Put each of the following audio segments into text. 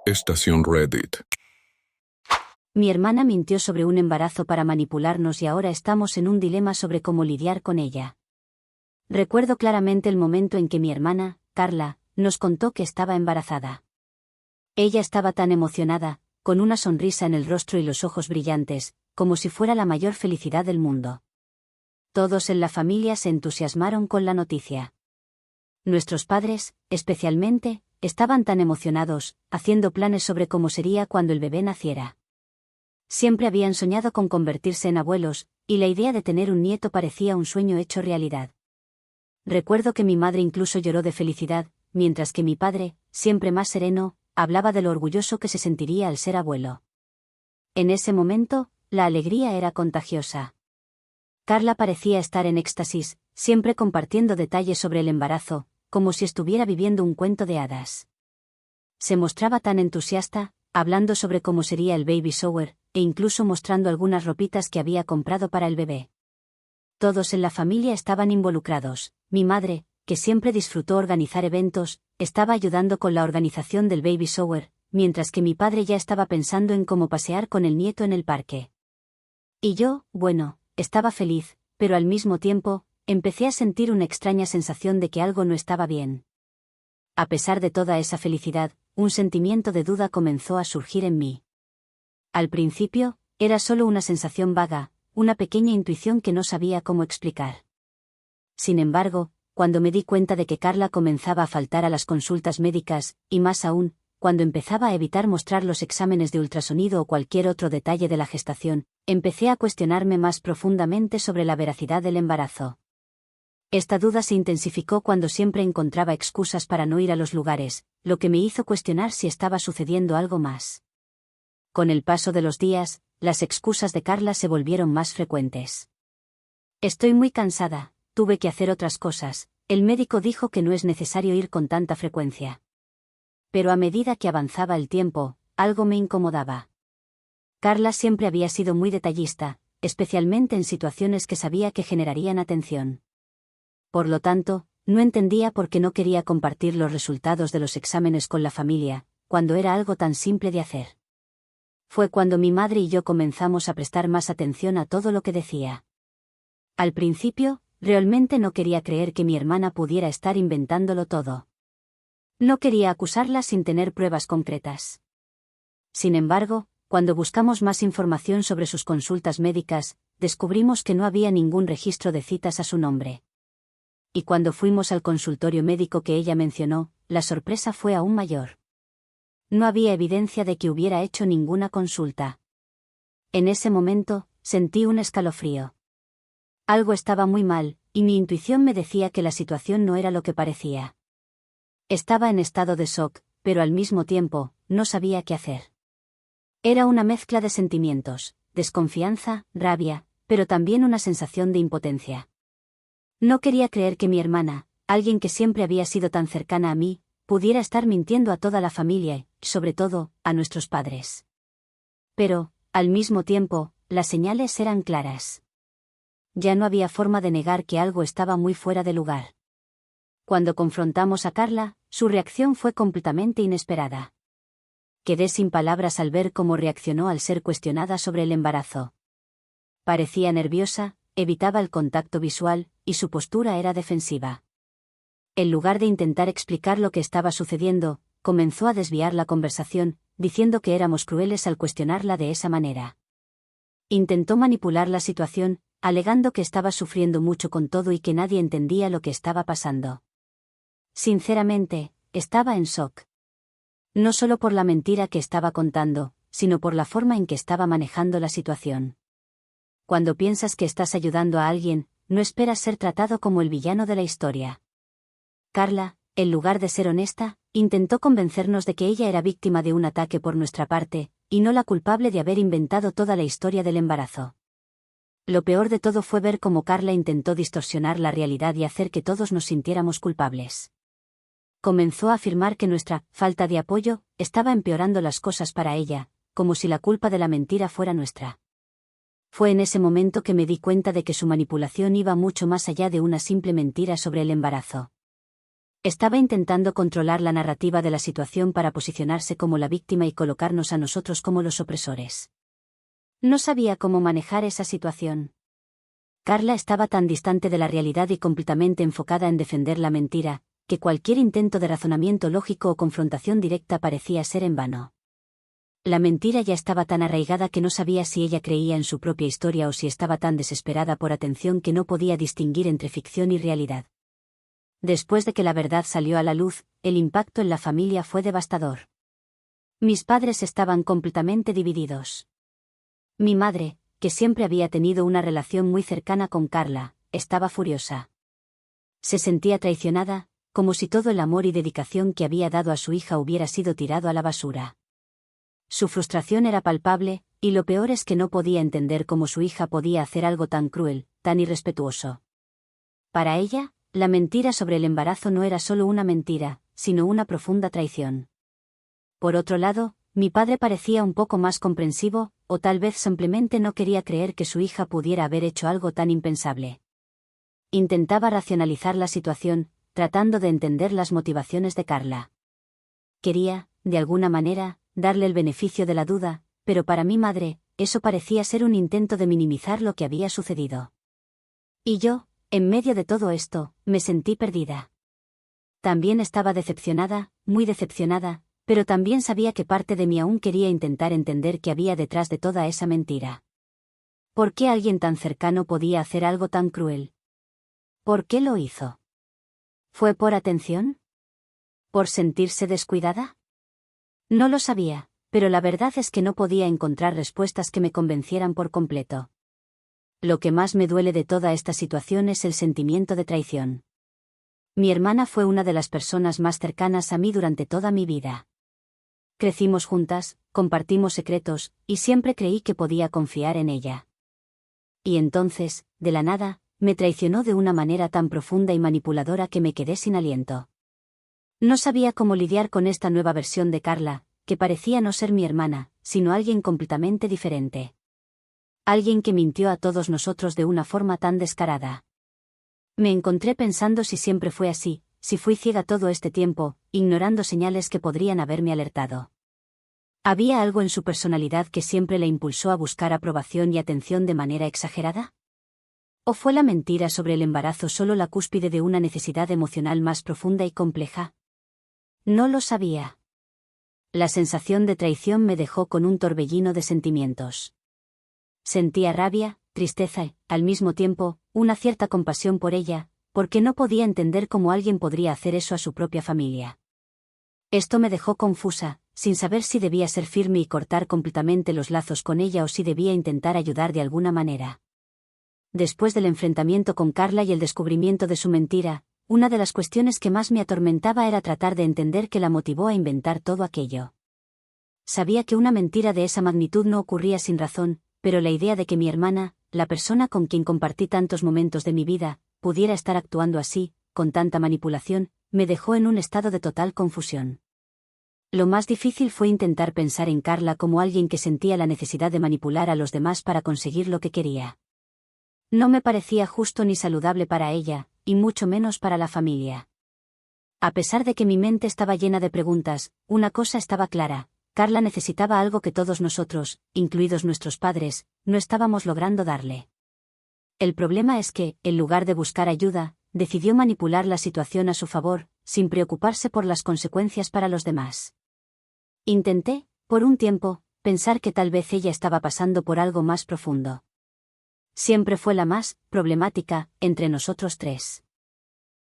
Estación Reddit. Mi hermana mintió sobre un embarazo para manipularnos y ahora estamos en un dilema sobre cómo lidiar con ella. Recuerdo claramente el momento en que mi hermana, Carla, nos contó que estaba embarazada. Ella estaba tan emocionada, con una sonrisa en el rostro y los ojos brillantes, como si fuera la mayor felicidad del mundo. Todos en la familia se entusiasmaron con la noticia. Nuestros padres, especialmente, estaban tan emocionados, haciendo planes sobre cómo sería cuando el bebé naciera. Siempre habían soñado con convertirse en abuelos, y la idea de tener un nieto parecía un sueño hecho realidad. Recuerdo que mi madre incluso lloró de felicidad, mientras que mi padre, siempre más sereno, hablaba de lo orgulloso que se sentiría al ser abuelo. En ese momento, la alegría era contagiosa. Carla parecía estar en éxtasis, siempre compartiendo detalles sobre el embarazo, como si estuviera viviendo un cuento de hadas. Se mostraba tan entusiasta, hablando sobre cómo sería el baby shower, e incluso mostrando algunas ropitas que había comprado para el bebé. Todos en la familia estaban involucrados. Mi madre, que siempre disfrutó organizar eventos, estaba ayudando con la organización del baby shower, mientras que mi padre ya estaba pensando en cómo pasear con el nieto en el parque. Y yo, bueno, estaba feliz, pero al mismo tiempo, empecé a sentir una extraña sensación de que algo no estaba bien. A pesar de toda esa felicidad, un sentimiento de duda comenzó a surgir en mí. Al principio, era solo una sensación vaga, una pequeña intuición que no sabía cómo explicar. Sin embargo, cuando me di cuenta de que Carla comenzaba a faltar a las consultas médicas, y más aún, cuando empezaba a evitar mostrar los exámenes de ultrasonido o cualquier otro detalle de la gestación, empecé a cuestionarme más profundamente sobre la veracidad del embarazo. Esta duda se intensificó cuando siempre encontraba excusas para no ir a los lugares, lo que me hizo cuestionar si estaba sucediendo algo más. Con el paso de los días, las excusas de Carla se volvieron más frecuentes. Estoy muy cansada, tuve que hacer otras cosas, el médico dijo que no es necesario ir con tanta frecuencia. Pero a medida que avanzaba el tiempo, algo me incomodaba. Carla siempre había sido muy detallista, especialmente en situaciones que sabía que generarían atención. Por lo tanto, no entendía por qué no quería compartir los resultados de los exámenes con la familia, cuando era algo tan simple de hacer. Fue cuando mi madre y yo comenzamos a prestar más atención a todo lo que decía. Al principio, realmente no quería creer que mi hermana pudiera estar inventándolo todo. No quería acusarla sin tener pruebas concretas. Sin embargo, cuando buscamos más información sobre sus consultas médicas, descubrimos que no había ningún registro de citas a su nombre. Y cuando fuimos al consultorio médico que ella mencionó, la sorpresa fue aún mayor. No había evidencia de que hubiera hecho ninguna consulta. En ese momento, sentí un escalofrío. Algo estaba muy mal, y mi intuición me decía que la situación no era lo que parecía. Estaba en estado de shock, pero al mismo tiempo, no sabía qué hacer. Era una mezcla de sentimientos, desconfianza, rabia, pero también una sensación de impotencia. No quería creer que mi hermana, alguien que siempre había sido tan cercana a mí, pudiera estar mintiendo a toda la familia y, sobre todo, a nuestros padres. Pero, al mismo tiempo, las señales eran claras. Ya no había forma de negar que algo estaba muy fuera de lugar. Cuando confrontamos a Carla, su reacción fue completamente inesperada. Quedé sin palabras al ver cómo reaccionó al ser cuestionada sobre el embarazo. Parecía nerviosa, evitaba el contacto visual, y su postura era defensiva. En lugar de intentar explicar lo que estaba sucediendo, comenzó a desviar la conversación, diciendo que éramos crueles al cuestionarla de esa manera. Intentó manipular la situación, alegando que estaba sufriendo mucho con todo y que nadie entendía lo que estaba pasando. Sinceramente, estaba en shock. No solo por la mentira que estaba contando, sino por la forma en que estaba manejando la situación. Cuando piensas que estás ayudando a alguien, no esperas ser tratado como el villano de la historia. Carla, en lugar de ser honesta, intentó convencernos de que ella era víctima de un ataque por nuestra parte, y no la culpable de haber inventado toda la historia del embarazo. Lo peor de todo fue ver cómo Carla intentó distorsionar la realidad y hacer que todos nos sintiéramos culpables. Comenzó a afirmar que nuestra falta de apoyo estaba empeorando las cosas para ella, como si la culpa de la mentira fuera nuestra. Fue en ese momento que me di cuenta de que su manipulación iba mucho más allá de una simple mentira sobre el embarazo. Estaba intentando controlar la narrativa de la situación para posicionarse como la víctima y colocarnos a nosotros como los opresores. No sabía cómo manejar esa situación. Carla estaba tan distante de la realidad y completamente enfocada en defender la mentira, que cualquier intento de razonamiento lógico o confrontación directa parecía ser en vano. La mentira ya estaba tan arraigada que no sabía si ella creía en su propia historia o si estaba tan desesperada por atención que no podía distinguir entre ficción y realidad. Después de que la verdad salió a la luz, el impacto en la familia fue devastador. Mis padres estaban completamente divididos. Mi madre, que siempre había tenido una relación muy cercana con Carla, estaba furiosa. Se sentía traicionada, como si todo el amor y dedicación que había dado a su hija hubiera sido tirado a la basura. Su frustración era palpable, y lo peor es que no podía entender cómo su hija podía hacer algo tan cruel, tan irrespetuoso. Para ella, la mentira sobre el embarazo no era solo una mentira, sino una profunda traición. Por otro lado, mi padre parecía un poco más comprensivo, o tal vez simplemente no quería creer que su hija pudiera haber hecho algo tan impensable. Intentaba racionalizar la situación, tratando de entender las motivaciones de Carla. Quería, de alguna manera, darle el beneficio de la duda, pero para mi madre, eso parecía ser un intento de minimizar lo que había sucedido. Y yo, en medio de todo esto, me sentí perdida. También estaba decepcionada, muy decepcionada, pero también sabía que parte de mí aún quería intentar entender qué había detrás de toda esa mentira. ¿Por qué alguien tan cercano podía hacer algo tan cruel? ¿Por qué lo hizo? ¿Fue por atención? ¿Por sentirse descuidada? No lo sabía, pero la verdad es que no podía encontrar respuestas que me convencieran por completo. Lo que más me duele de toda esta situación es el sentimiento de traición. Mi hermana fue una de las personas más cercanas a mí durante toda mi vida. Crecimos juntas, compartimos secretos, y siempre creí que podía confiar en ella. Y entonces, de la nada, me traicionó de una manera tan profunda y manipuladora que me quedé sin aliento. No sabía cómo lidiar con esta nueva versión de Carla, que parecía no ser mi hermana, sino alguien completamente diferente. Alguien que mintió a todos nosotros de una forma tan descarada. Me encontré pensando si siempre fue así, si fui ciega todo este tiempo, ignorando señales que podrían haberme alertado. ¿Había algo en su personalidad que siempre le impulsó a buscar aprobación y atención de manera exagerada? ¿O fue la mentira sobre el embarazo solo la cúspide de una necesidad emocional más profunda y compleja? No lo sabía. La sensación de traición me dejó con un torbellino de sentimientos. Sentía rabia, tristeza y, al mismo tiempo, una cierta compasión por ella, porque no podía entender cómo alguien podría hacer eso a su propia familia. Esto me dejó confusa, sin saber si debía ser firme y cortar completamente los lazos con ella o si debía intentar ayudar de alguna manera. Después del enfrentamiento con Carla y el descubrimiento de su mentira, una de las cuestiones que más me atormentaba era tratar de entender qué la motivó a inventar todo aquello. Sabía que una mentira de esa magnitud no ocurría sin razón, pero la idea de que mi hermana, la persona con quien compartí tantos momentos de mi vida, pudiera estar actuando así, con tanta manipulación, me dejó en un estado de total confusión. Lo más difícil fue intentar pensar en Carla como alguien que sentía la necesidad de manipular a los demás para conseguir lo que quería. No me parecía justo ni saludable para ella, y mucho menos para la familia. A pesar de que mi mente estaba llena de preguntas, una cosa estaba clara: Carla necesitaba algo que todos nosotros, incluidos nuestros padres, no estábamos logrando darle. El problema es que, en lugar de buscar ayuda, decidió manipular la situación a su favor, sin preocuparse por las consecuencias para los demás. Intenté, por un tiempo, pensar que tal vez ella estaba pasando por algo más profundo. Siempre fue la más problemática entre nosotros tres.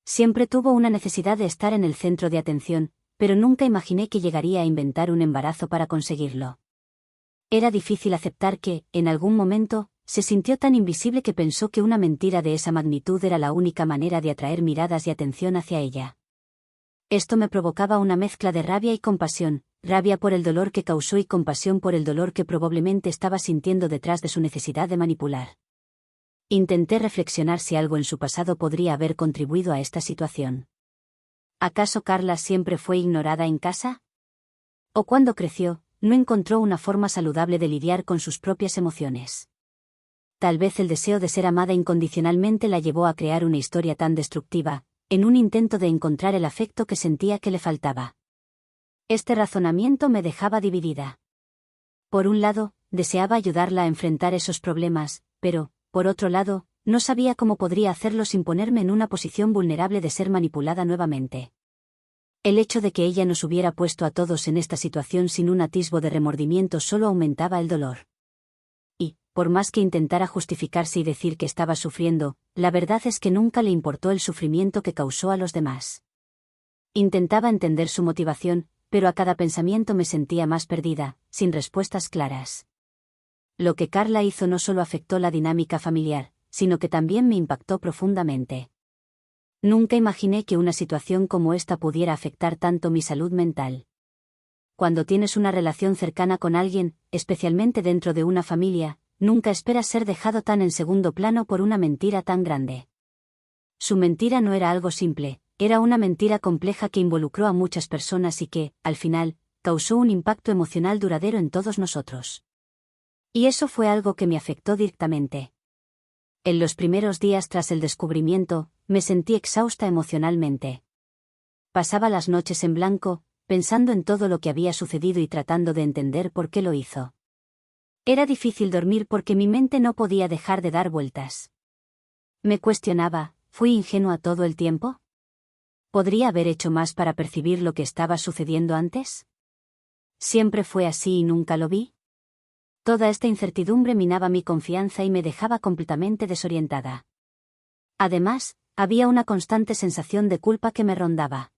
Siempre tuvo una necesidad de estar en el centro de atención, pero nunca imaginé que llegaría a inventar un embarazo para conseguirlo. Era difícil aceptar que, en algún momento, se sintió tan invisible que pensó que una mentira de esa magnitud era la única manera de atraer miradas y atención hacia ella. Esto me provocaba una mezcla de rabia y compasión, rabia por el dolor que causó y compasión por el dolor que probablemente estaba sintiendo detrás de su necesidad de manipular. Intenté reflexionar si algo en su pasado podría haber contribuido a esta situación. ¿Acaso Carla siempre fue ignorada en casa? ¿O cuando creció, no encontró una forma saludable de lidiar con sus propias emociones? Tal vez el deseo de ser amada incondicionalmente la llevó a crear una historia tan destructiva, en un intento de encontrar el afecto que sentía que le faltaba. Este razonamiento me dejaba dividida. Por un lado, deseaba ayudarla a enfrentar esos problemas, pero, por otro lado, no sabía cómo podría hacerlo sin ponerme en una posición vulnerable de ser manipulada nuevamente. El hecho de que ella nos hubiera puesto a todos en esta situación sin un atisbo de remordimiento solo aumentaba el dolor. Y, por más que intentara justificarse y decir que estaba sufriendo, la verdad es que nunca le importó el sufrimiento que causó a los demás. Intentaba entender su motivación, pero a cada pensamiento me sentía más perdida, sin respuestas claras. Lo que Carla hizo no solo afectó la dinámica familiar, sino que también me impactó profundamente. Nunca imaginé que una situación como esta pudiera afectar tanto mi salud mental. Cuando tienes una relación cercana con alguien, especialmente dentro de una familia, nunca esperas ser dejado tan en segundo plano por una mentira tan grande. Su mentira no era algo simple, era una mentira compleja que involucró a muchas personas y que, al final, causó un impacto emocional duradero en todos nosotros. Y eso fue algo que me afectó directamente. En los primeros días tras el descubrimiento, me sentí exhausta emocionalmente. Pasaba las noches en blanco, pensando en todo lo que había sucedido y tratando de entender por qué lo hizo. Era difícil dormir porque mi mente no podía dejar de dar vueltas. Me cuestionaba, ¿fui ingenua todo el tiempo? ¿Podría haber hecho más para percibir lo que estaba sucediendo antes? ¿Siempre fue así y nunca lo vi? Toda esta incertidumbre minaba mi confianza y me dejaba completamente desorientada. Además, había una constante sensación de culpa que me rondaba.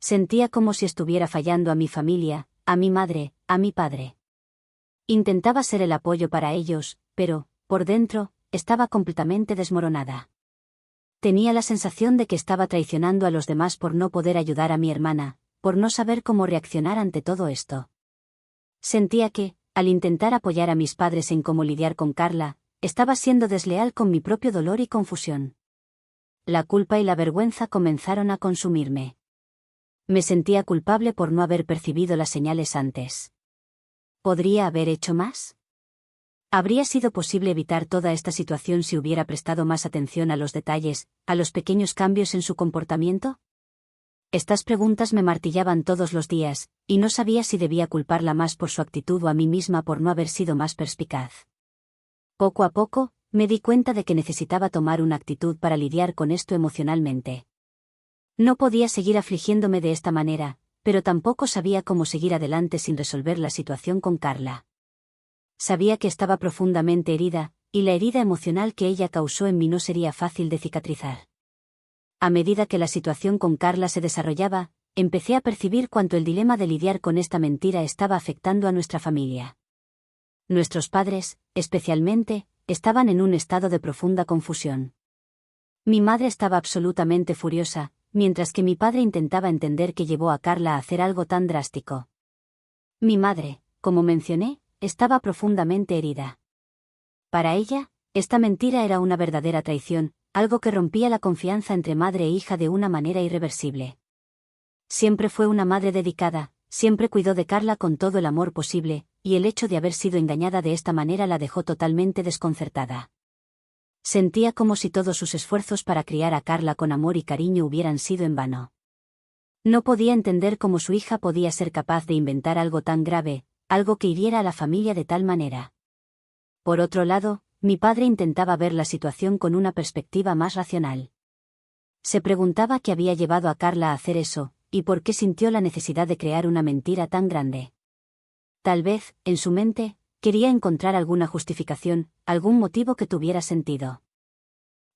Sentía como si estuviera fallando a mi familia, a mi madre, a mi padre. Intentaba ser el apoyo para ellos, pero, por dentro, estaba completamente desmoronada. Tenía la sensación de que estaba traicionando a los demás por no poder ayudar a mi hermana, por no saber cómo reaccionar ante todo esto. Sentía que, al intentar apoyar a mis padres en cómo lidiar con Carla, estaba siendo desleal con mi propio dolor y confusión. La culpa y la vergüenza comenzaron a consumirme. Me sentía culpable por no haber percibido las señales antes. ¿Podría haber hecho más? ¿Habría sido posible evitar toda esta situación si hubiera prestado más atención a los detalles, a los pequeños cambios en su comportamiento? Estas preguntas me martillaban todos los días, y no sabía si debía culparla más por su actitud o a mí misma por no haber sido más perspicaz. Poco a poco, me di cuenta de que necesitaba tomar una actitud para lidiar con esto emocionalmente. No podía seguir afligiéndome de esta manera, pero tampoco sabía cómo seguir adelante sin resolver la situación con Carla. Sabía que estaba profundamente herida, y la herida emocional que ella causó en mí no sería fácil de cicatrizar. A medida que la situación con Carla se desarrollaba, empecé a percibir cuánto el dilema de lidiar con esta mentira estaba afectando a nuestra familia. Nuestros padres, especialmente, estaban en un estado de profunda confusión. Mi madre estaba absolutamente furiosa, mientras que mi padre intentaba entender qué llevó a Carla a hacer algo tan drástico. Mi madre, como mencioné, estaba profundamente herida. Para ella, esta mentira era una verdadera traición, algo que rompía la confianza entre madre e hija de una manera irreversible. Siempre fue una madre dedicada, siempre cuidó de Carla con todo el amor posible, y el hecho de haber sido engañada de esta manera la dejó totalmente desconcertada. Sentía como si todos sus esfuerzos para criar a Carla con amor y cariño hubieran sido en vano. No podía entender cómo su hija podía ser capaz de inventar algo tan grave, algo que hiriera a la familia de tal manera. Por otro lado, mi padre intentaba ver la situación con una perspectiva más racional. Se preguntaba qué había llevado a Carla a hacer eso, y por qué sintió la necesidad de crear una mentira tan grande. Tal vez, en su mente, quería encontrar alguna justificación, algún motivo que tuviera sentido.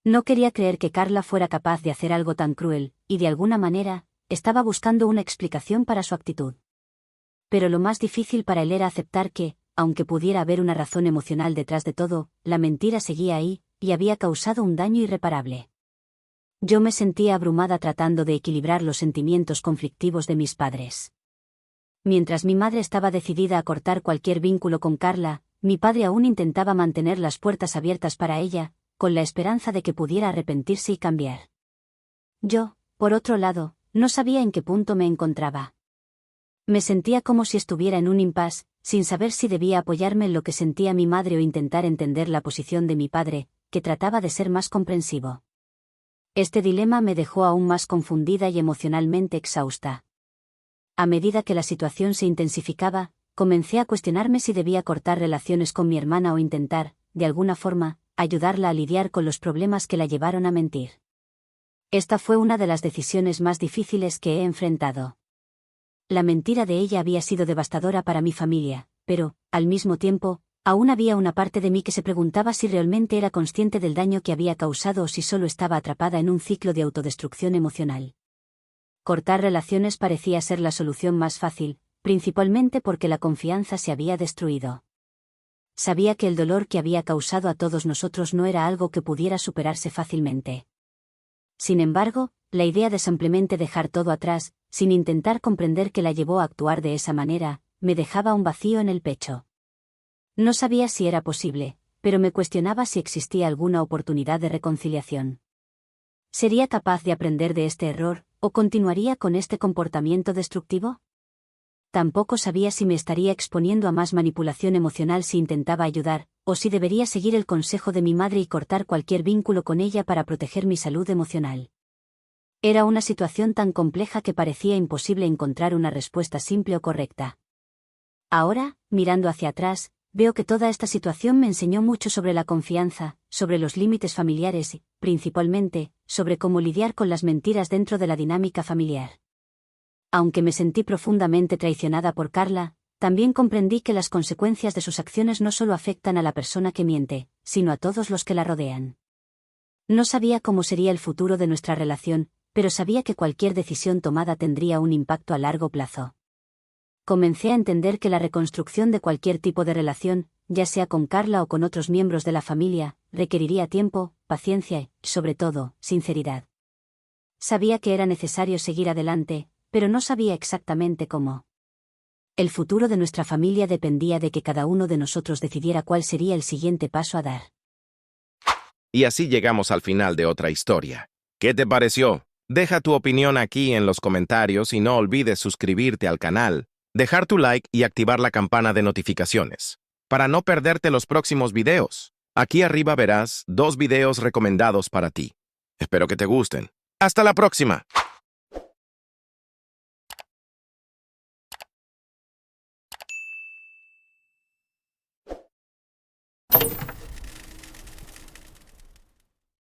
No quería creer que Carla fuera capaz de hacer algo tan cruel, y de alguna manera, estaba buscando una explicación para su actitud. Pero lo más difícil para él era aceptar que, aunque pudiera haber una razón emocional detrás de todo, la mentira seguía ahí, y había causado un daño irreparable. Yo me sentía abrumada tratando de equilibrar los sentimientos conflictivos de mis padres. Mientras mi madre estaba decidida a cortar cualquier vínculo con Carla, mi padre aún intentaba mantener las puertas abiertas para ella, con la esperanza de que pudiera arrepentirse y cambiar. Yo, por otro lado, no sabía en qué punto me encontraba. Me sentía como si estuviera en un impasse, sin saber si debía apoyarme en lo que sentía mi madre o intentar entender la posición de mi padre, que trataba de ser más comprensivo. Este dilema me dejó aún más confundida y emocionalmente exhausta. A medida que la situación se intensificaba, comencé a cuestionarme si debía cortar relaciones con mi hermana o intentar, de alguna forma, ayudarla a lidiar con los problemas que la llevaron a mentir. Esta fue una de las decisiones más difíciles que he enfrentado. La mentira de ella había sido devastadora para mi familia, pero, al mismo tiempo, aún había una parte de mí que se preguntaba si realmente era consciente del daño que había causado o si solo estaba atrapada en un ciclo de autodestrucción emocional. Cortar relaciones parecía ser la solución más fácil, principalmente porque la confianza se había destruido. Sabía que el dolor que había causado a todos nosotros no era algo que pudiera superarse fácilmente. Sin embargo, la idea de simplemente dejar todo atrás, sin intentar comprender qué la llevó a actuar de esa manera, me dejaba un vacío en el pecho. No sabía si era posible, pero me cuestionaba si existía alguna oportunidad de reconciliación. ¿Sería capaz de aprender de este error, o continuaría con este comportamiento destructivo? Tampoco sabía si me estaría exponiendo a más manipulación emocional si intentaba ayudar, o si debería seguir el consejo de mi madre y cortar cualquier vínculo con ella para proteger mi salud emocional. Era una situación tan compleja que parecía imposible encontrar una respuesta simple o correcta. Ahora, mirando hacia atrás, veo que toda esta situación me enseñó mucho sobre la confianza, sobre los límites familiares y, principalmente, sobre cómo lidiar con las mentiras dentro de la dinámica familiar. Aunque me sentí profundamente traicionada por Carla, también comprendí que las consecuencias de sus acciones no solo afectan a la persona que miente, sino a todos los que la rodean. No sabía cómo sería el futuro de nuestra relación, pero sabía que cualquier decisión tomada tendría un impacto a largo plazo. Comencé a entender que la reconstrucción de cualquier tipo de relación, ya sea con Carla o con otros miembros de la familia, requeriría tiempo, paciencia y, sobre todo, sinceridad. Sabía que era necesario seguir adelante, pero no sabía exactamente cómo. El futuro de nuestra familia dependía de que cada uno de nosotros decidiera cuál sería el siguiente paso a dar. Y así llegamos al final de otra historia. ¿Qué te pareció? Deja tu opinión aquí en los comentarios y no olvides suscribirte al canal, dejar tu like y activar la campana de notificaciones, para no perderte los próximos videos. Aquí arriba verás 2 videos recomendados para ti. Espero que te gusten. ¡Hasta la próxima!